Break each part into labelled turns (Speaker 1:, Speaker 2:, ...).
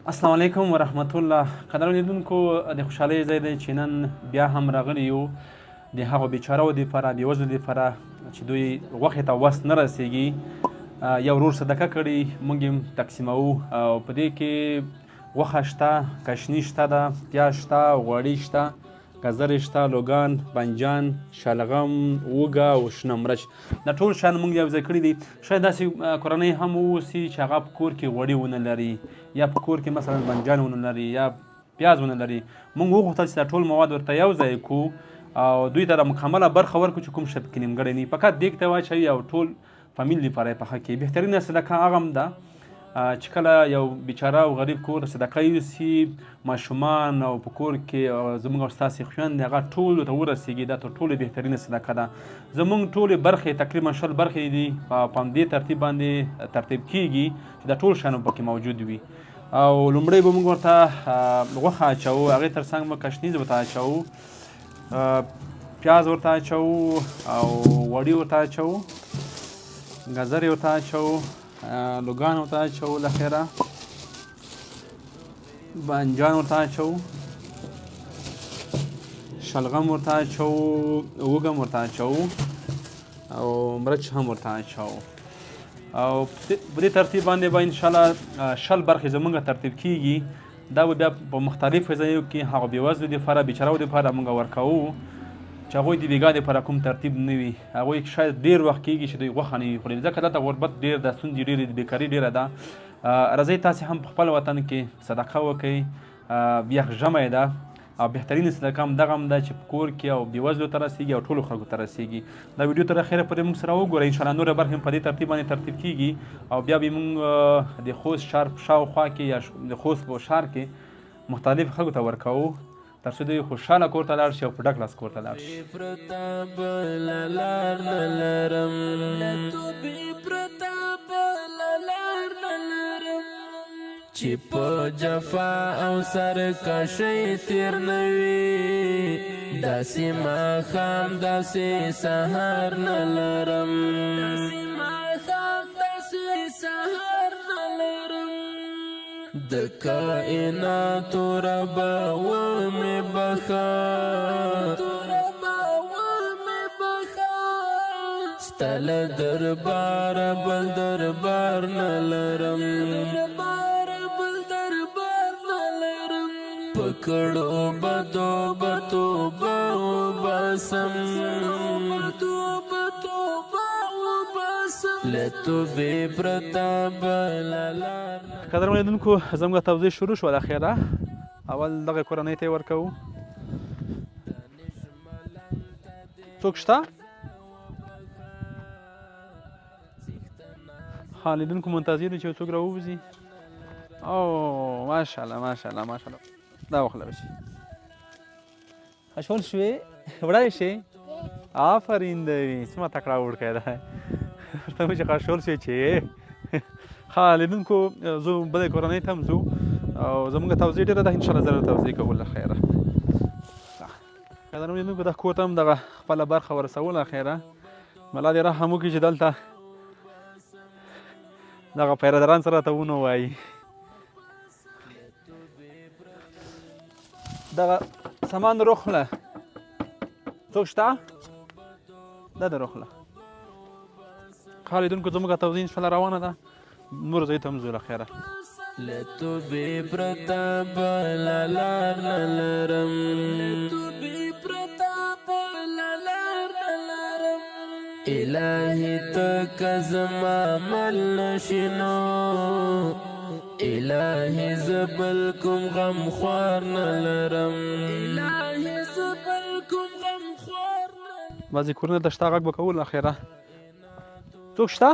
Speaker 1: السلام علیکم ورحمت الله. قدر لیدونکو د خوشحالۍ ځای دی چې نن بیا هم راغلی یو د هغو بیچارهو دپاره بېوزلو دپاره چې دوی غوښې ته وس نه رسیږي. یو ورور صدقه کړي، موږ یې تقسیموو او په دې کې غوښه شته، کشني شته ده، پیاز شته، غوړي شته، ګزرې شته، لوګان، بنجان، شلغم، اوږه او شنه مرچ. دا ټول شیان موږ یو ځای کړي دي. شاید داسې کورنۍ هم واوسي چې هغه په کور کې غوړي ونه لري، یا په کور کې مثلا بنجان ونه لري، یا پیاز ونه لري. موږ وغوښتل چې دا ټول مواد ورته یو ځای کړو او دوی ته مکمله برخه ورکړو چې کوم شی پکې نیمګړی نه وي. فقط دیګ ته واچوي او ټول فامیل لپاره یې پخه کوي. بهترینه صدقه هغه هم ده چې کله یو بیچاره او غریب کور صدقه یوسي، ماشومان او په کور کې زموږ او ستاسې خویندې هغه ټولو ته ورسیږي. دا تر ټولو بهترینه صدقه ده. زموږ ټولې برخې تقریبا 20 برخې دي، په همدې ترتیب باندې ترتیب کیږي چې دا ټول شیان پکې موجود وي. او لومړی به موږ ورته غوښه اچوو، هغې تر څنګ به کشنیز ورته اچوو، پیاز ورته اچوو او غوړي ورته اچوو، ګزرې ورته اچوو، لوګان ورته اچوو، لخیره بانجان ورته اچوو، شلغم ورته اچوو، اوږه هم ورته اچوو او مرچ هم ورته اچوو. او په دې ترتیب باندې به انشاءالله 20 برخې زموږ ترتیب کیږي. دا به بیا په مختلفو ځایو کې هغو بېوزلو دپاره، بیچارهو دپاره موږ ورکوو چې هغوی د بیګا دپاره کوم ترتیب نه وي. هغوی شاید ډېر وخت کېږي چې دوی غوښه نه وي خوړلې، ځکه دلته غربت ډېر ده، ستونزې ډېرې دي، بېکاري ډېره ده. راځئ تاسې هم په خپل وطن کې صدقه وکړئ. یخ ژمی ده او بهترین صدقه هم دغه هم ده چې په کور کې او بېوزلو ته رسیږي او ټولو خلکو ته رسیږي. دا ویډیو تر اخره پورې موږ سره وګورئ. انشاءالله نوره برخې هم په دې ترتیب باندې ترتیب کیږي او بیا به موږ د خوست ښار په شاوخوا کې یا د خوست په ښار کې مختلف خلکو ته ورکوو تر څو دوی خوشحاله کور ته لاړ شي او په ډک لاس کور ته لاړ شي.
Speaker 2: چې په جفا او سرکشۍ تیر نه وي، داسې ماښام داسې سهار نه لرم، د کائناتو ربه ومې بخه، ستا له درباره بل دربار نه لرم، پکړو بدو بتوبه وباسم، لتوبې پرته بله لار.
Speaker 1: قدرمن لیدونکو زموږ توضیح شروع شوه. اخیره اول دغه کورنۍ ته یې ورکوو. څوک شته؟ ها لیدونکو منتظر دي چې څوک راووځي. او ماشاءالله ماشاءالله ماشاءالله. دا وخله بشي خشول شوې وړای شي. آفرین دی، څومره تکړه وړکی دی. ورته مې چې خشول شوې چې ها لیدونکو زه بلې کورنۍ ته هم ځو او زموږ توضیح ډېره ده، انشاءالله زه توضیح کوله خیره. قدرمن لیدونکو دا کور ته هم دغه خپله برخه ورسوله خیره. ملا دې رحم وکړي چې دلته دغه پیرهداران سره راته ونه وایي. دغه سامان روخله څوک شته؟ دا د روخله. ښه لیدونکو زموږ توضیح انشاءالله روانه ده، نور ځای ته هم ځو له خیره.
Speaker 2: لتوبې پرته بله لار نه لرم، الهي ته که زما عمل نشي نو، الهي زه بل کوم غم خوار نه لرم،
Speaker 1: بعضې کورونه ته شته غږ به کول اخیره. څوک شته؟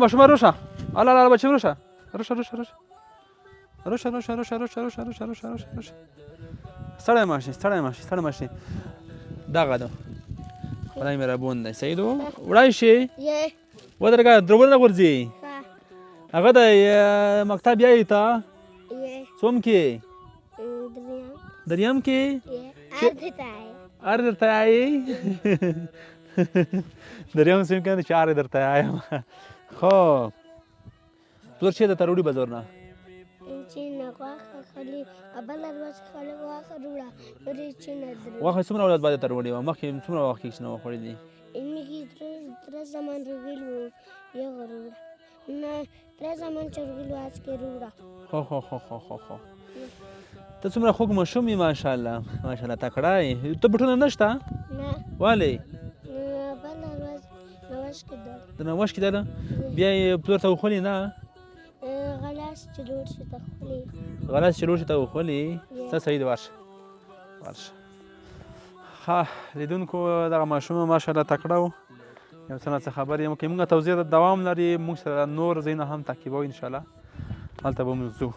Speaker 1: ماشومان روشه، الله بچي روشه روشه روشه روشه روشه روشه روشه روشه روشه روشه روشه روشه روشه. ستړی مه شي ستړی مه شي ستړی مه شي. دغه ده خدای مهربون دی. سیدو وړای شي ودرېږه درونه غورځي. هغه د مکتب یایې ته څوم کې؟ دریم کې ار درته یایې. دریم صنف کې چې ار درته یایم. خب زور چه ده تروری بازار نه
Speaker 3: چې نه غوښه خوري بله ورځ خپله غوښه راوړه ورې چې نه درې
Speaker 1: غوښه څومره ورځ بعد ته راوړې وه مخکې څومره وخت کېږي چې نه وخوړې دي
Speaker 3: مخکې تره زمان راغلي وو یغه راوړه نه تره زمان چې راغلي وو هسکې راوړه
Speaker 1: خو ته څومره خوږ ماشوم یې ماشاءالله ماشاءالله تکړه یې ته بوټونه نه شته
Speaker 3: نه
Speaker 1: ولې
Speaker 3: بله ورځ نوش کې ده
Speaker 1: د نوش کې ده بیا یې پلور ته وخولې نه
Speaker 3: غلاس چې لوړ شي ته خولي
Speaker 1: غلاس چې لوړ شي ته وخولې څه صحیح دی ورشه ښه لیدونکو دغه ماشوم ماشاءالله تکړه و یو څه نه څه خبر یم که موږ توضیح دوام لري موږ سره نور ځایونه هم تعقیبوو انشاءالله هلته به موږ ځو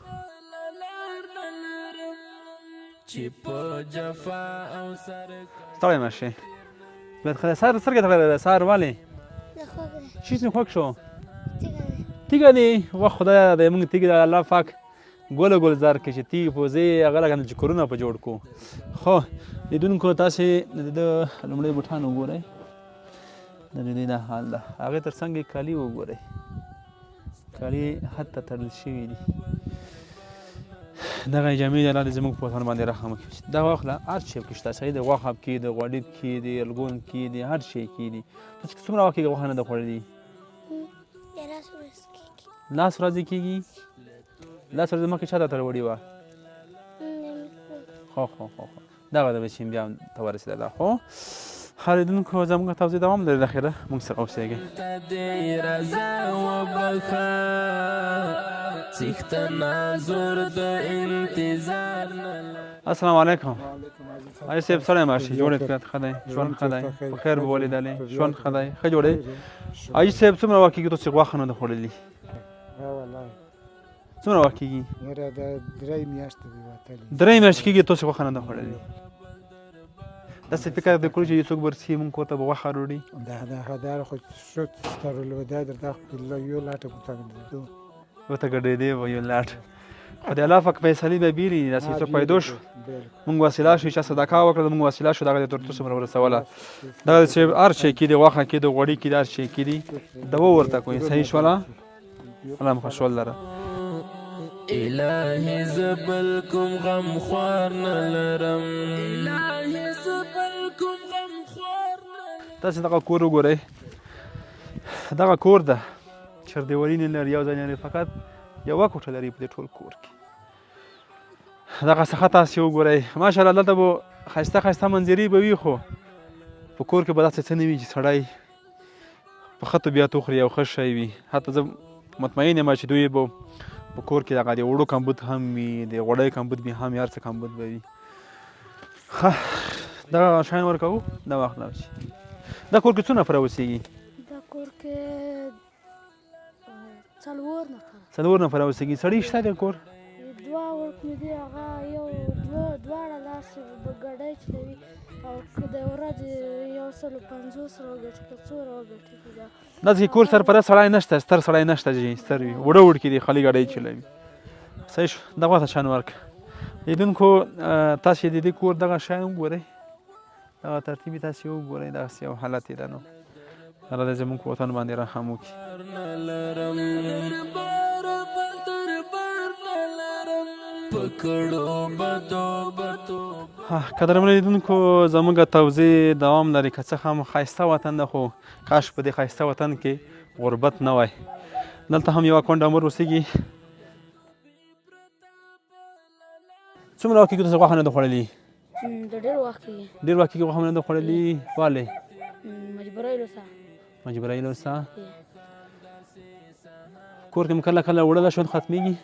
Speaker 1: ستړی مه شې باید سهار سترګې تړلی ده سهار ولې
Speaker 3: نه خوږ ده
Speaker 1: چی ځینې خوږ شو
Speaker 3: تیږه ده
Speaker 1: تیږه دی وه خدایه د موږ تیږې د الله پاک ګله ګلزار کړي چې تیږې پوزې هغه لګنه چې کورونه په جوړ کړو خو لیدونکو تاسې د لومړی بوټان وګورئ د دې دا حال ده هغې تر څنګ یې کالي وګورئ کالي حد ته تړل شوي دي دغه جامې د الله دې زموږ په وطن باندې رحم وکړي دا واخله هر شی پکې شته صحیح د غوښه پکې د غوړي پکې د الګون کې د هر شی کې دي تاسو څومره وخت کېږي غوښه نه ده خوړلې لاس ورځې کېږي لاس ورځې مخکې چا ته راوړې وه خو دغه د بچیم بیا ته ورسېدله خو هر لیدونکو زموږ توضیح دوام لري اخره موږ سره اوسېږئ السلام علیکم آی صاحب سړی ماشي جوړې کړه ښه دی ژوند ښه دی په خیر به ولیدلې ژوند ښه دی ښه جوړې آی صاحب څومره وخت کېږي تاسو غوښه نه ده خوړلې څومره وخت کېږي درې میاشتې کېږي تاسو غوښه نه ده خوړلې داسې فکر دې کړی چې یو څوک برسي مونږ کور ته به غوښه راوړي ورته ګډېدې به یو لاټ خو د الله پاک فیصلې به بېلې دي داسې څوک پیدا شو مونږ وسیله شو چا صدقه وکړه مونږ وسیله شو دغه دې تر تاسو ورسوله دغه چې هر شی کې دي غوښه کې دي غوړي کې دي هر شی کې دي دوا ورته کوي صحیح شوله الله مو خوشحال لره
Speaker 2: الهی زبلکم غم خوار نلرم الهی زبلکم غم خوار نلرم
Speaker 1: تاسې دغه کور وګورئ دغه کور ده چردیوالي نه لري یو ځای نه لري فقط یوه کوټه لري په دې ټول کور کې دغه څخه تاسې وګورئ ماشاءالله دلته به ښایسته ښایسته منظرې به وي خو په کور کې به داسې څه نه وي چې سړی په ښه طبیعت وخوري او ښه شی وي حتی زه مطمئن یم چې دوی به په کور کې دغه د وړو کمبود هم وي د غوړیو کمبود به هم وي هر څه کمبود به وي ښه دغه شیان ورکوو دا واخله دا کور کې څو نفره اوسېږي
Speaker 3: دا کور کې
Speaker 1: څلور نفره اوسېږي سړي شته دی کور
Speaker 3: دوه وړکمې دي هغه یو دواړه لاس ګډۍ چلوي او که د ورځې 150 راوګټي که څو راوګټي
Speaker 1: داسې کور سرپرست سړی نشته ستر سړی نشته چې ستر وي وړه وړکي دي خالي ګډۍ چلوي صحیح شو دغه ته شان ورکړه لیدونکو تاسې د دې کور دغه شیان وګورئ دغه ترتیب یې تاسې وګورئ دغسې یو حالت یې ده نو الله دې زموږ په وطن باندې رحم وکړي قدرمنو لیدونکو زموږ توضیح دوام لري که څه هم ښایسته وطن ده خو کاش په دې ښایسته وطن کې غربت نه وای دلته هم یوه کونډه مور اوسېږي څومره وخت کېږي تاسو غوښه نه ده خوړلې
Speaker 3: ډېر وخت کېږي
Speaker 1: ډېر وخت کېږي غوښه نه ده خوړلې ولې مجبورۍ له څخه کور کې مو کله کله وړه ده ژوند ختمېږي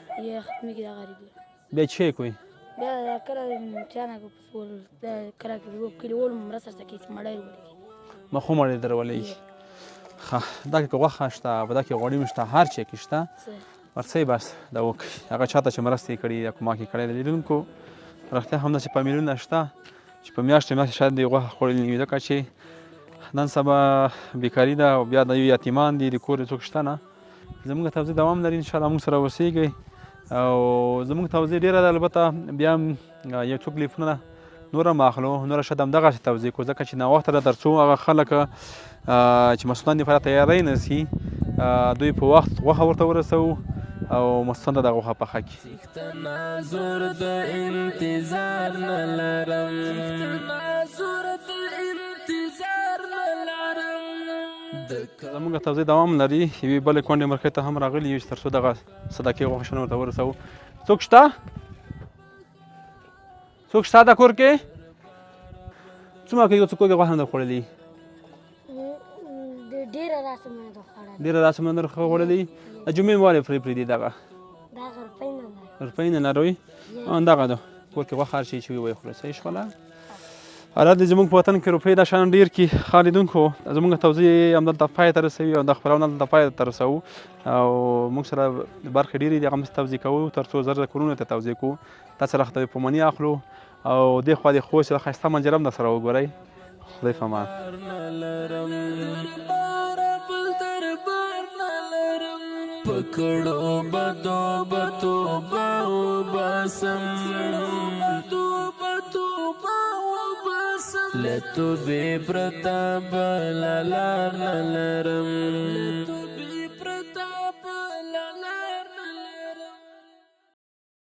Speaker 1: بیا څه کوئ
Speaker 3: بیا کله چانه کله کلیوالو مرسته کوي چې مړی ولیږي
Speaker 1: مخو مړی در ولېږي ښه دا کې که غوښه شته په دا کې غوړي هم شته هر شی کې شته ورڅئ بس دا وکړئ هغه چاته چې مرسته یې کړې یا کومک یې کړی دی لیدونکو رښتیا همداسې فامیلونه شته چې په میاشتې شاید دوی غوښه خوړلې نه وي ځکه چې نن سبا بیکاري ده او بیا د یتیمان دي د کور څوک شته نه زموږ توضیح دوام لري انشاءالله موږ سره اوسېږئ او زموږ توضیح ډېره ده البته بیا هم یو څو کلیپونه نور هم اخلو نوره شاید همدغسې توضیح کړو ځکه چې ناوخته ده تر څو هغه خلک چې مسؤلان دې لپاره تیاری نه سي دوی په وخت غوښه ورته ورسوو او مستند د غوښه پخه کړي.
Speaker 2: تناظر د انتظار نه لرم تناظر د انتظار نه لرم
Speaker 1: زموږ توضیح دوام لري. یوې بلې کونډې مرکې ته هم راغلي یو چې تر څو دغه صدقې غوښه شنه ورته ورسوو. څوک شته؟ څوک شته د کور کې؟ څومره کېږي څوک غوښه نه ده خوړلې؟
Speaker 3: ډېره داسې مې نه ده خوړلې.
Speaker 1: ډېره داسې مې نه ده خوړلې. د جمعې ولې پرېږدي دغه
Speaker 3: دغه روپۍ نه ده.
Speaker 1: روپۍ نه لروي؟ دغه ده کور کې غوښه هر شي چې وي ویې خورئ. صحیح شوله؟ حالات دې زموږ په وطن کې روپۍ دا شیان ډېر کي. ښه لیدونکو زموږ توضیح همدلته پای ته رسوي او د خپرونه دلته پای ته رسوو او موږ سره برخې ډېرې دي هغه همداسې توضیح کوو تر څو زر کورونو ته توضیح کوو. تاسو راته په مني اخلو او دې خوا دې خوست د ښایسته منظره هم درسره وګورئ. خدای په امان.
Speaker 2: پکړو بدو بدو باو باسم لتو بی پرتا بلالار نلرم